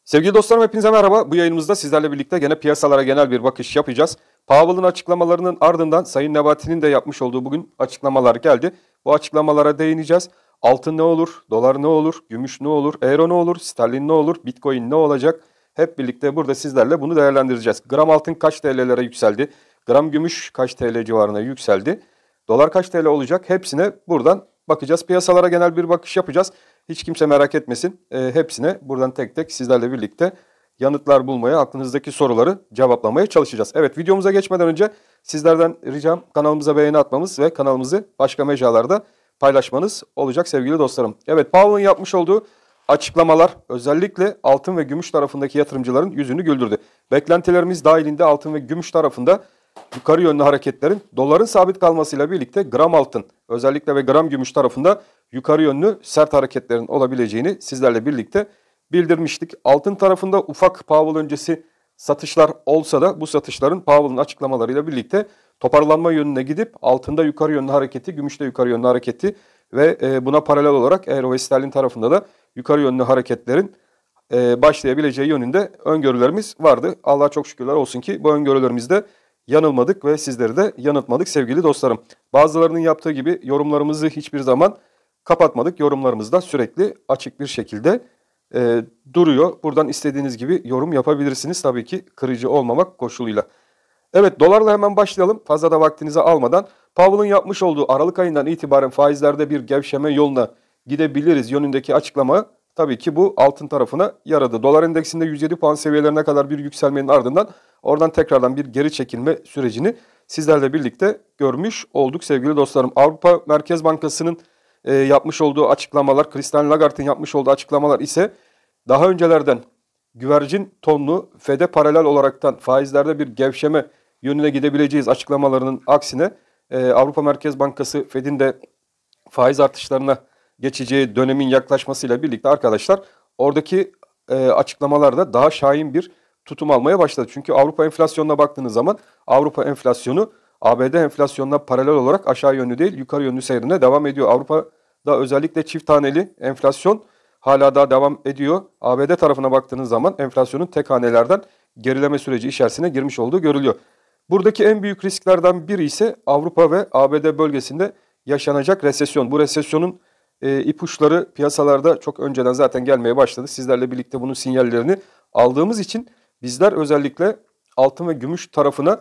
Sevgili dostlarım hepinize merhaba. Bu yayınımızda sizlerle birlikte gene piyasalara genel bir bakış yapacağız. Powell'ın açıklamalarının ardından Sayın Nebati'nin de yapmış olduğu bugün açıklamalar geldi. Bu açıklamalara değineceğiz. Altın ne olur, dolar ne olur, gümüş ne olur, euro ne olur, sterlin ne olur, bitcoin ne olacak? Hep birlikte burada sizlerle bunu değerlendireceğiz. Gram altın kaç TL'lere yükseldi? Gram gümüş kaç TL civarına yükseldi? Dolar kaç TL olacak? Hepsine buradan bakacağız. Piyasalara genel bir bakış yapacağız. Hiç kimse merak etmesin. Hepsine buradan tek tek sizlerle birlikte yanıtlar bulmaya, aklınızdaki soruları cevaplamaya çalışacağız. Evet, videomuza geçmeden önce sizlerden ricam kanalımıza beğeni atmamız ve kanalımızı başka mecralarda paylaşmanız olacak sevgili dostlarım. Evet, Powell'ın yapmış olduğu açıklamalar özellikle altın ve gümüş tarafındaki yatırımcıların yüzünü güldürdü. Beklentilerimiz dahilinde altın ve gümüş tarafında yukarı yönlü hareketlerin doların sabit kalmasıyla birlikte gram altın özellikle ve gram gümüş tarafında yukarı yönlü sert hareketlerin olabileceğini sizlerle birlikte bildirmiştik. Altın tarafında ufak Powell öncesi satışlar olsa da bu satışların Powell'ın açıklamalarıyla birlikte toparlanma yönüne gidip altında yukarı yönlü hareketi, gümüşte yukarı yönlü hareketi ve buna paralel olarak euro ve sterlin tarafında da yukarı yönlü hareketlerin başlayabileceği yönünde öngörülerimiz vardı. Allah'a çok şükürler olsun ki bu öngörülerimizde yanılmadık ve sizleri de yanıltmadık sevgili dostlarım. Bazılarının yaptığı gibi yorumlarımızı hiçbir zaman kapatmadık. Yorumlarımız da sürekli açık bir şekilde duruyor. Buradan istediğiniz gibi yorum yapabilirsiniz. Tabii ki kırıcı olmamak koşuluyla. Evet, dolarla hemen başlayalım. Fazla da vaktinizi almadan. Powell'ın yapmış olduğu Aralık ayından itibaren faizlerde bir gevşeme yoluna gidebiliriz yönündeki açıklama tabii ki bu altın tarafına yaradı. Dolar endeksinde 107 puan seviyelerine kadar bir yükselmenin ardından oradan tekrardan bir geri çekilme sürecini sizlerle birlikte görmüş olduk sevgili dostlarım. Avrupa Merkez Bankası'nın yapmış olduğu açıklamalar, Christine Lagarde'ın yapmış olduğu açıklamalar ise daha öncelerden güvercin tonlu FED'e paralel olaraktan faizlerde bir gevşeme yönüne gidebileceğiz açıklamalarının aksine Avrupa Merkez Bankası FED'in de faiz artışlarına geçeceği dönemin yaklaşmasıyla birlikte arkadaşlar oradaki açıklamalarda daha şahin bir tutum almaya başladı. Çünkü Avrupa enflasyonuna baktığınız zaman Avrupa enflasyonu ABD enflasyonuna paralel olarak aşağı yönlü değil yukarı yönlü seyrine devam ediyor. Avrupa'da özellikle çift taneli enflasyon hala daha devam ediyor. ABD tarafına baktığınız zaman enflasyonun tek hanelerden gerileme süreci içerisine girmiş olduğu görülüyor. Buradaki en büyük risklerden biri ise Avrupa ve ABD bölgesinde yaşanacak resesyon. Bu resesyonun ipuçları piyasalarda çok önceden zaten gelmeye başladı. Sizlerle birlikte bunun sinyallerini aldığımız için bizler özellikle altın ve gümüş tarafına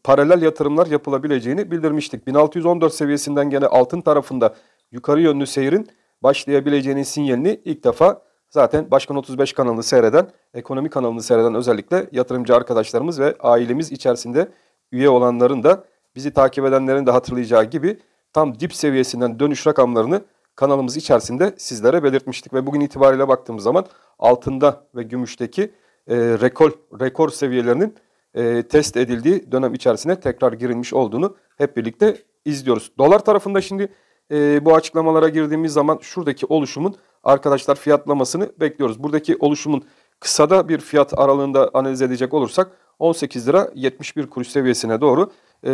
paralel yatırımlar yapılabileceğini bildirmiştik. 1614 seviyesinden gene altın tarafında yukarı yönlü seyrin başlayabileceğinin sinyalini ilk defa zaten Başkan 35 kanalını seyreden, ekonomi kanalını seyreden özellikle yatırımcı arkadaşlarımız ve ailemiz içerisinde üye olanların da bizi takip edenlerin de hatırlayacağı gibi tam dip seviyesinden dönüş rakamlarını kanalımız içerisinde sizlere belirtmiştik. Ve bugün itibariyle baktığımız zaman altında ve gümüşteki rekor seviyelerinin test edildiği dönem içerisine tekrar girilmiş olduğunu hep birlikte izliyoruz. Dolar tarafında şimdi bu açıklamalara girdiğimiz zaman şuradaki oluşumun arkadaşlar fiyatlamasını bekliyoruz. Buradaki oluşumun kısada bir fiyat aralığında analiz edecek olursak 18 lira 71 kuruş seviyesine doğru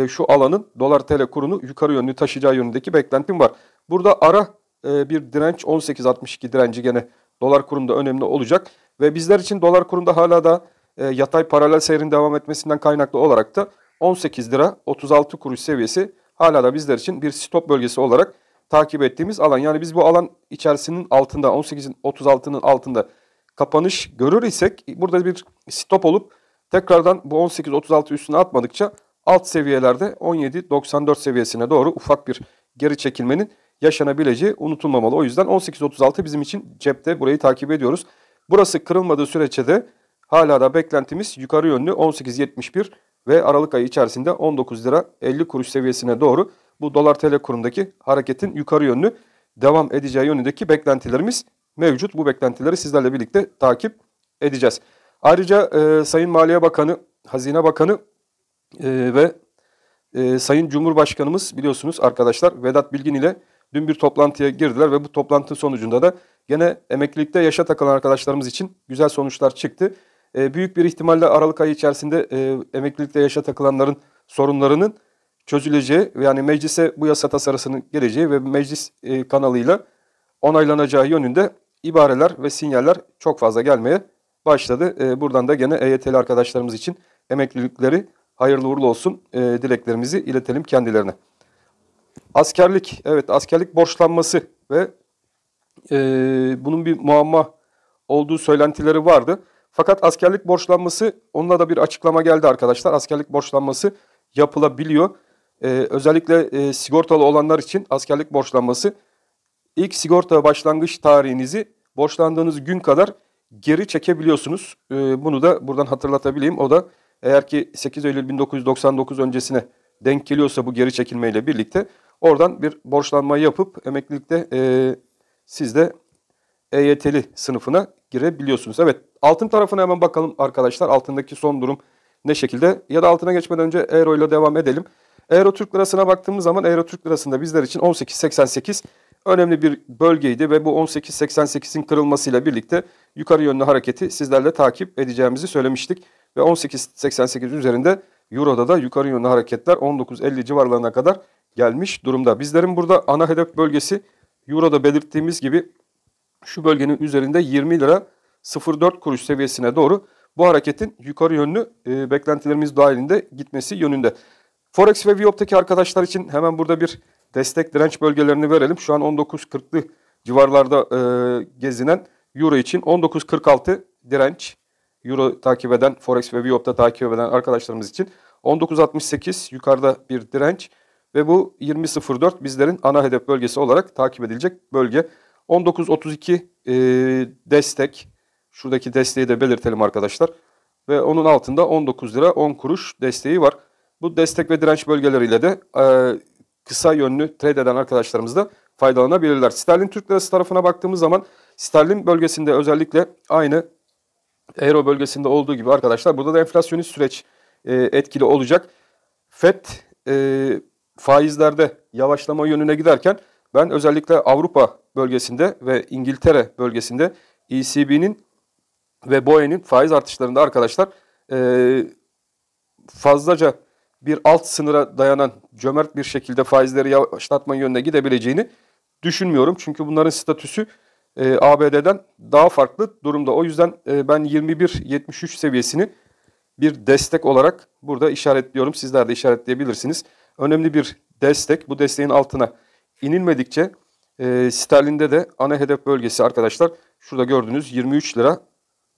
şu alanın dolar TL kurunu yukarı yönlü taşıyacağı yönündeki beklentim var. Burada ara bir direnç 18.62 direnci gene dolar kurunda önemli olacak. Ve bizler için dolar kurunda hala da yatay paralel seyrin devam etmesinden kaynaklı olarak da 18 lira 36 kuruş seviyesi hala da bizler için bir stop bölgesi olarak takip ettiğimiz alan. Yani biz bu alan içerisinin altında 18'in 36'nın altında kapanış görür isek burada bir stop olup tekrardan bu 18.36 üstüne atmadıkça alt seviyelerde 17.94 seviyesine doğru ufak bir geri çekilmenin yaşanabileceği unutulmamalı. O yüzden 18.36 bizim için cepte, burayı takip ediyoruz. Burası kırılmadığı sürece de hala da beklentimiz yukarı yönlü 18.71 ve Aralık ayı içerisinde 19 lira 50 kuruş seviyesine doğru bu dolar TL kurundaki hareketin yukarı yönlü devam edeceği yönündeki beklentilerimiz mevcut. Bu beklentileri sizlerle birlikte takip edeceğiz. Ayrıca Sayın Maliye Bakanı, Hazine Bakanı ve Sayın Cumhurbaşkanımız biliyorsunuz arkadaşlar Vedat Bilgin ile dün bir toplantıya girdiler ve bu toplantı sonucunda da gene emeklilikte yaşa takılan arkadaşlarımız için güzel sonuçlar çıktı. Büyük bir ihtimalle Aralık ayı içerisinde emeklilikte yaşa takılanların sorunlarının çözüleceği yani meclise bu yasa tasarısının geleceği ve meclis kanalıyla onaylanacağı yönünde ibareler ve sinyaller çok fazla gelmeye başladı. Buradan da gene EYT'li arkadaşlarımız için emeklilikleri hayırlı uğurlu olsun dileklerimizi iletelim kendilerine. Askerlik, evet, askerlik borçlanması ve bunun bir muamma olduğu söylentileri vardı. Fakat askerlik borçlanması, onunla da bir açıklama geldi arkadaşlar. Askerlik borçlanması yapılabiliyor. Özellikle sigortalı olanlar için askerlik borçlanması, ilk sigorta başlangıç tarihinizi borçlandığınız gün kadar geri çekebiliyorsunuz. Bunu da buradan hatırlatabileyim. O da eğer ki 8 Eylül 1999 öncesine denk geliyorsa bu geri çekilmeyle birlikte oradan bir borçlanmayı yapıp emeklilikte siz de EYT'li sınıfına girebiliyorsunuz. Evet, altın tarafına hemen bakalım arkadaşlar. Altındaki son durum ne şekilde? Ya da altına geçmeden önce euro ile devam edelim. Euro Türk lirasına baktığımız zaman euro Türk lirasında bizler için 18.88 önemli bir bölgeydi ve bu 18.88'in kırılmasıyla birlikte yukarı yönlü hareketi sizlerle takip edeceğimizi söylemiştik. Ve 18.88 üzerinde euroda da yukarı yönlü hareketler 19.50 civarlarına kadar gelmiş durumda. Bizlerin burada ana hedef bölgesi euroda belirttiğimiz gibi şu bölgenin üzerinde 20 lira 04 kuruş seviyesine doğru bu hareketin yukarı yönlü beklentilerimiz dahilinde gitmesi yönünde. Forex ve Viyop'taki arkadaşlar için hemen burada bir destek direnç bölgelerini verelim. Şu an 19.40'lı civarlarda gezinen euro için 19.46 direnç. Euro takip eden, Forex ve Viyop'ta takip eden arkadaşlarımız için 19.68 yukarıda bir direnç ve bu 20.04 bizlerin ana hedef bölgesi olarak takip edilecek bölge. 19.32 destek. Şuradaki desteği de belirtelim arkadaşlar. Ve onun altında 19 lira 10 kuruş desteği var. Bu destek ve direnç bölgeleriyle de kısa yönlü trade eden arkadaşlarımız da faydalanabilirler. Sterlin Türk Lirası tarafına baktığımız zaman sterlin bölgesinde özellikle aynı euro bölgesinde olduğu gibi arkadaşlar burada da enflasyonist süreç etkili olacak. FED faizlerde yavaşlama yönüne giderken ben özellikle Avrupa bölgesinde ve İngiltere bölgesinde ECB'nin ve BOE'nin faiz artışlarında arkadaşlar fazlaca bir alt sınıra dayanan cömert bir şekilde faizleri yavaşlatma yönüne gidebileceğini düşünmüyorum. Çünkü bunların statüsü ABD'den daha farklı durumda. O yüzden ben 21.73 seviyesini bir destek olarak burada işaretliyorum. Sizler de işaretleyebilirsiniz. Önemli bir destek. Bu desteğin altına inilmedikçe sterlinde de ana hedef bölgesi arkadaşlar şurada gördüğünüz 23 lira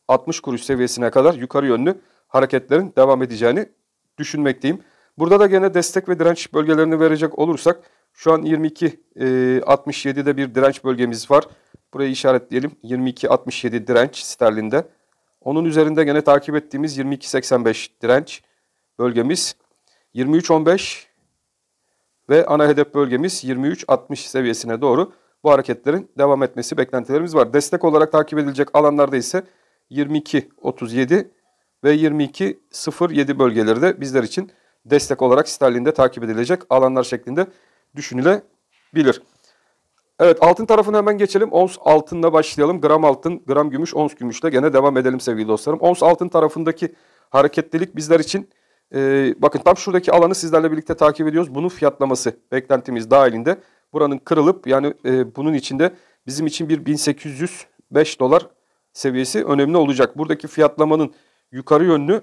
60 kuruş seviyesine kadar yukarı yönlü hareketlerin devam edeceğini düşünmekteyim. Burada da gene destek ve direnç bölgelerini verecek olursak şu an 22.67'de bir direnç bölgemiz var. Burayı işaretleyelim. 22.67 direnç sterlinde. Onun üzerinde gene takip ettiğimiz 22.85 direnç bölgemiz. 23.15 ve ana hedef bölgemiz 23.60 seviyesine doğru bu hareketlerin devam etmesi beklentilerimiz var. Destek olarak takip edilecek alanlarda ise 22.37 ve 22.07 bölgeleri de bizler için destek olarak sterlinde takip edilecek alanlar şeklinde düşünülebilir. Evet, altın tarafına hemen geçelim. Ons altınla başlayalım. Gram altın, gram gümüş, ons gümüşle gene devam edelim sevgili dostlarım. Ons altın tarafındaki hareketlilik bizler için bakın tam şuradaki alanı sizlerle birlikte takip ediyoruz. Bunun fiyatlaması beklentimiz dahilinde. Buranın kırılıp yani bunun içinde bizim için bir 1805 dolar seviyesi önemli olacak. Buradaki fiyatlamanın yukarı yönlü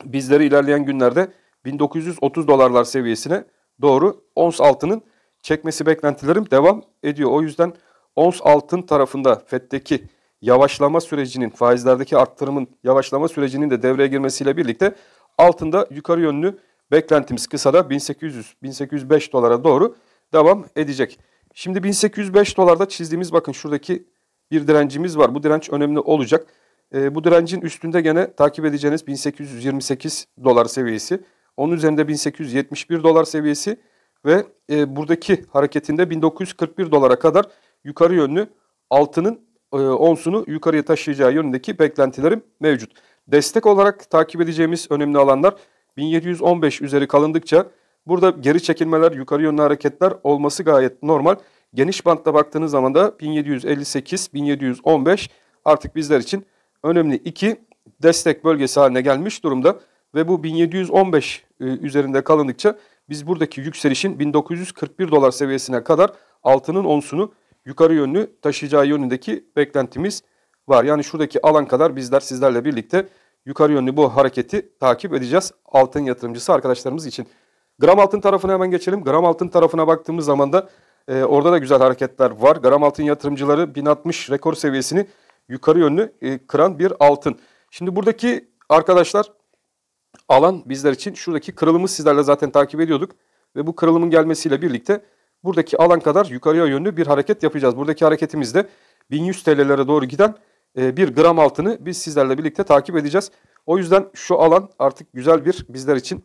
bizleri ilerleyen günlerde 1930 dolarlar seviyesine doğru ons altının çekmesi beklentilerim devam ediyor. O yüzden ons altın tarafında FED'deki yavaşlama sürecinin, faizlerdeki arttırımın yavaşlama sürecinin de devreye girmesiyle birlikte altında yukarı yönlü beklentimiz kısada 1800-1805 dolara doğru devam edecek. Şimdi 1805 dolarda çizdiğimiz bakın şuradaki bir direncimiz var. Bu direnç önemli olacak. Bu direncin üstünde gene takip edeceğiniz 1828 dolar seviyesi. Onun üzerinde 1871 dolar seviyesi ve buradaki hareketinde 1941 dolara kadar yukarı yönlü altının onsunu yukarıya taşıyacağı yönündeki beklentilerim mevcut. Destek olarak takip edeceğimiz önemli alanlar 1715 üzeri kalındıkça burada geri çekilmeler, yukarı yönlü hareketler olması gayet normal. Geniş bantta baktığınız zaman da 1758-1715 artık bizler için önemli iki destek bölgesi haline gelmiş durumda. Ve bu 1715 üzerinde kalındıkça biz buradaki yükselişin 1941 dolar seviyesine kadar altının onsunu yukarı yönlü taşıyacağı yönündeki beklentimiz var. Yani şuradaki alan kadar bizler sizlerle birlikte yukarı yönlü bu hareketi takip edeceğiz altın yatırımcısı arkadaşlarımız için. Gram altın tarafına hemen geçelim. Gram altın tarafına baktığımız zaman da orada da güzel hareketler var. Gram altın yatırımcıları 1060 rekor seviyesini yukarı yönlü kıran bir altın. Şimdi buradaki arkadaşlar alan bizler için şuradaki kırılımı sizlerle zaten takip ediyorduk. Ve bu kırılımın gelmesiyle birlikte buradaki alan kadar yukarıya yönlü bir hareket yapacağız. Buradaki hareketimizde 1100 TL'lere doğru giden bir gram altını biz sizlerle birlikte takip edeceğiz. O yüzden şu alan artık güzel bir bizler için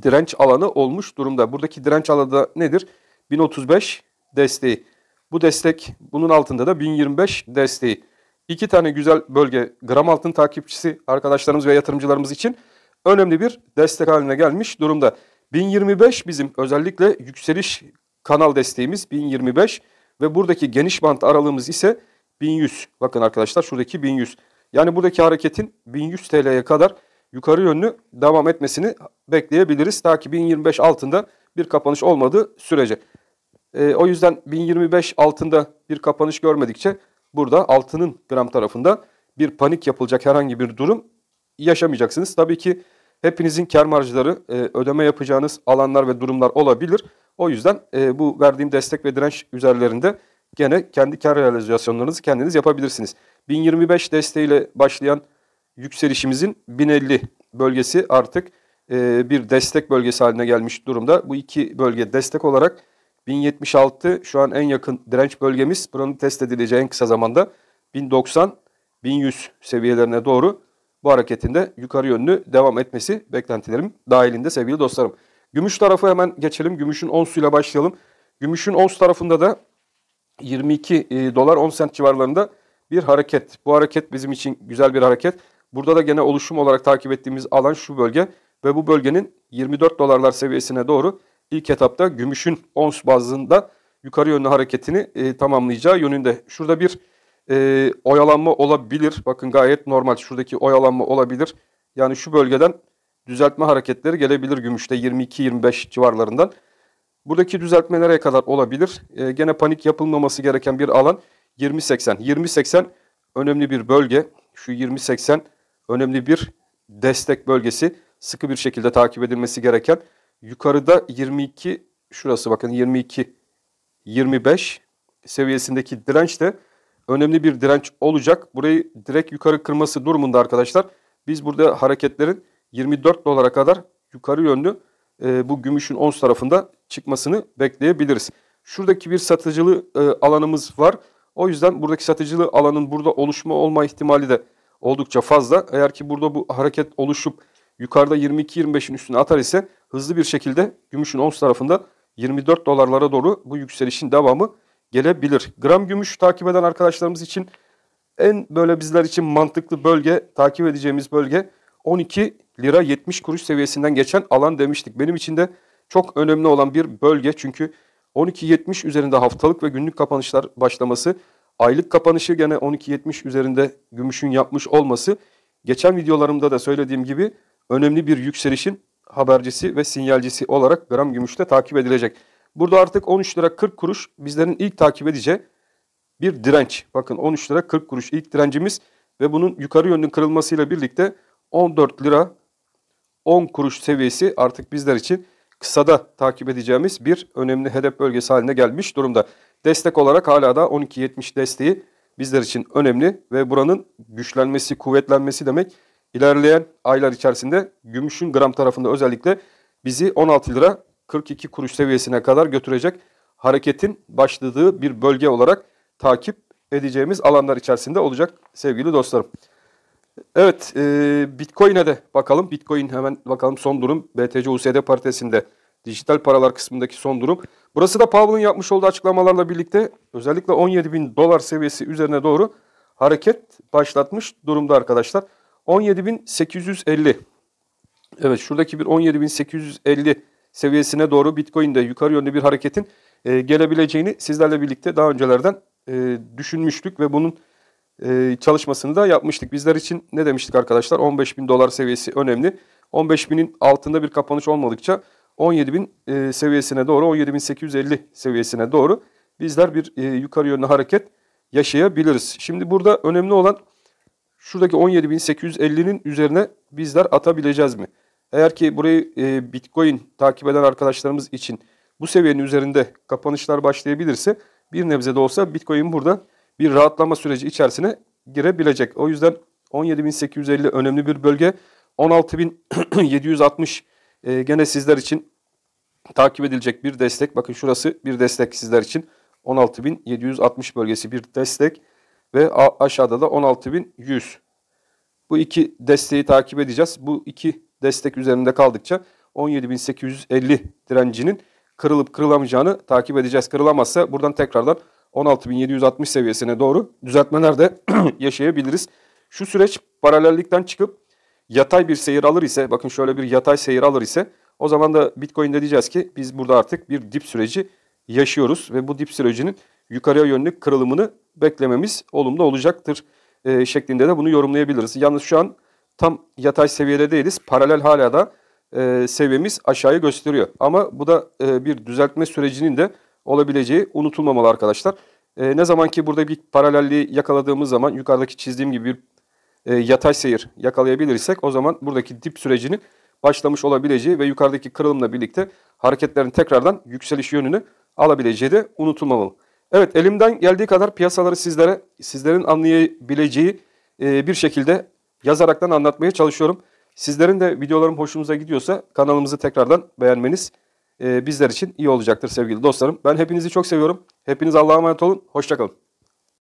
direnç alanı olmuş durumda. Buradaki direnç alanı da nedir? 1035 desteği. Bu destek, bunun altında da 1025 desteği. İki tane güzel bölge gram altın takipçisi arkadaşlarımız ve yatırımcılarımız için önemli bir destek haline gelmiş durumda. 1025 bizim özellikle yükseliş kanal desteğimiz 1025 ve buradaki geniş bant aralığımız ise 1100. Bakın arkadaşlar şuradaki 1100. Yani buradaki hareketin 1100 TL'ye kadar yukarı yönlü devam etmesini bekleyebiliriz. Ta ki 1025 altında bir kapanış olmadığı sürece. O yüzden 1025 altında bir kapanış görmedikçe burada altının gram tarafında bir panik yapılacak herhangi bir durum yaşamayacaksınız. Tabii ki hepinizin kar marjları, ödeme yapacağınız alanlar ve durumlar olabilir. O yüzden bu verdiğim destek ve direnç üzerlerinde gene kendi kar realizasyonlarınızı kendiniz yapabilirsiniz. 1025 desteğiyle başlayan yükselişimizin 1050 bölgesi artık bir destek bölgesi haline gelmiş durumda. Bu iki bölge destek olarak 1076 şu an en yakın direnç bölgemiz. Buranın test edileceği en kısa zamanda 1090, 1100 seviyelerine doğru bu hareketinde yukarı yönlü devam etmesi beklentilerim dahilinde sevgili dostlarım. Gümüş tarafı hemen geçelim. Gümüşün onsuyla başlayalım. Gümüşün ons tarafında da 22 dolar 10 sent civarlarında bir hareket. Bu hareket bizim için güzel bir hareket. Burada da gene oluşum olarak takip ettiğimiz alan şu bölge ve bu bölgenin 24 dolarlar seviyesine doğru ilk etapta gümüşün ons bazında yukarı yönlü hareketini tamamlayacağı yönünde. Şurada bir oyalanma olabilir. Bakın gayet normal. Şuradaki oyalanma olabilir. Yani şu bölgeden düzeltme hareketleri gelebilir gümüşte 22-25 civarlarından. Buradaki düzeltme nereye kadar olabilir? Gene panik yapılmaması gereken bir alan 20.80. 20.80 önemli bir bölge. Şu 20.80 önemli bir destek bölgesi. Sıkı bir şekilde takip edilmesi gereken. Yukarıda 22, şurası bakın 22-25 seviyesindeki direnç de önemli bir direnç olacak. Burayı direkt yukarı kırması durumunda arkadaşlar. Biz burada hareketlerin 24 dolara kadar yukarı yönlü bu gümüşün ons tarafında çıkmasını bekleyebiliriz. Şuradaki bir satıcılı alanımız var. O yüzden buradaki satıcılı alanın burada oluşma olma ihtimali de oldukça fazla. Eğer ki burada bu hareket oluşup yukarıda 22-25'in üstüne atar ise hızlı bir şekilde gümüşün ons tarafında 24 dolarlara doğru bu yükselişin devamı gelebilir. Gram gümüş takip eden arkadaşlarımız için en böyle bizler için mantıklı bölge, takip edeceğimiz bölge 12 lira 70 kuruş seviyesinden geçen alan demiştik. Benim için de çok önemli olan bir bölge çünkü 12.70 üzerinde haftalık ve günlük kapanışlar başlaması, aylık kapanışı gene 12.70 üzerinde gümüşün yapmış olması, geçen videolarımda da söylediğim gibi önemli bir yükselişin habercisi ve sinyalcisi olarak gram gümüşte takip edilecek. Burada artık 13 lira 40 kuruş bizlerin ilk takip edeceği bir direnç. Bakın 13 lira 40 kuruş ilk direncimiz ve bunun yukarı yönlü kırılmasıyla birlikte 14 lira 10 kuruş seviyesi artık bizler için kısada takip edeceğimiz bir önemli hedef bölgesi haline gelmiş durumda. Destek olarak hala da 12.70 desteği bizler için önemli ve buranın güçlenmesi, kuvvetlenmesi demek ilerleyen aylar içerisinde gümüşün gram tarafında özellikle bizi 16 lira 42 kuruş seviyesine kadar götürecek hareketin başladığı bir bölge olarak takip edeceğimiz alanlar içerisinde olacak sevgili dostlarım. Evet, Bitcoin'e de bakalım. Bitcoin hemen bakalım son durum. BTC-USD paritesinde dijital paralar kısmındaki son durum. Burası da Powell'ın yapmış olduğu açıklamalarla birlikte özellikle 17.000 dolar seviyesi üzerine doğru hareket başlatmış durumda arkadaşlar. 17.850. Evet, şuradaki bir 17.850 seviyesine doğru Bitcoin'de yukarı yönlü bir hareketin gelebileceğini sizlerle birlikte daha öncelerden düşünmüştük ve bunun çalışmasını da yapmıştık. Bizler için ne demiştik arkadaşlar? 15.000 dolar seviyesi önemli. 15.000'in altında bir kapanış olmadıkça 17.000 seviyesine doğru, 17.850 seviyesine doğru bizler bir yukarı yönlü hareket yaşayabiliriz. Şimdi burada önemli olan şuradaki 17.850'nin üzerine bizler atabileceğiz mi? Eğer ki burayı Bitcoin takip eden arkadaşlarımız için bu seviyenin üzerinde kapanışlar başlayabilirse bir nebze de olsa Bitcoin burada bir rahatlama süreci içerisine girebilecek. O yüzden 17.850 önemli bir bölge. 16.760 gene sizler için takip edilecek bir destek. Bakın şurası bir destek sizler için. 16.760 bölgesi bir destek ve aşağıda da 16.100. Bu iki desteği takip edeceğiz. Bu iki destek üzerinde kaldıkça 17.850 direncinin kırılıp kırılamayacağını takip edeceğiz. Kırılamazsa buradan tekrardan 16.760 seviyesine doğru düzeltmeler de yaşayabiliriz. Şu süreç paralellikten çıkıp yatay bir seyir alır ise, bakın şöyle bir yatay seyir alır ise o zaman da Bitcoin'de diyeceğiz ki biz burada artık bir dip süreci yaşıyoruz ve bu dip sürecinin yukarıya yönlü kırılımını beklememiz olumlu olacaktır şeklinde de bunu yorumlayabiliriz. Yalnız şu an tam yatay seviyede değiliz. Paralel hala da seviyemiz aşağıyı gösteriyor. Ama bu da bir düzeltme sürecinin de olabileceği unutulmamalı arkadaşlar. Ne zaman ki burada bir paralelliği yakaladığımız zaman yukarıdaki çizdiğim gibi bir yatay seyir yakalayabilirsek o zaman buradaki dip sürecinin başlamış olabileceği ve yukarıdaki kırılımla birlikte hareketlerin tekrardan yükseliş yönünü alabileceği de unutulmamalı. Evet, elimden geldiği kadar piyasaları sizlerin anlayabileceği bir şekilde yazaraktan anlatmaya çalışıyorum. Sizlerin de videolarım hoşunuza gidiyorsa kanalımızı tekrardan beğenmeniz bizler için iyi olacaktır sevgili dostlarım. Ben hepinizi çok seviyorum. Hepiniz Allah'a emanet olun. Hoşça kalın.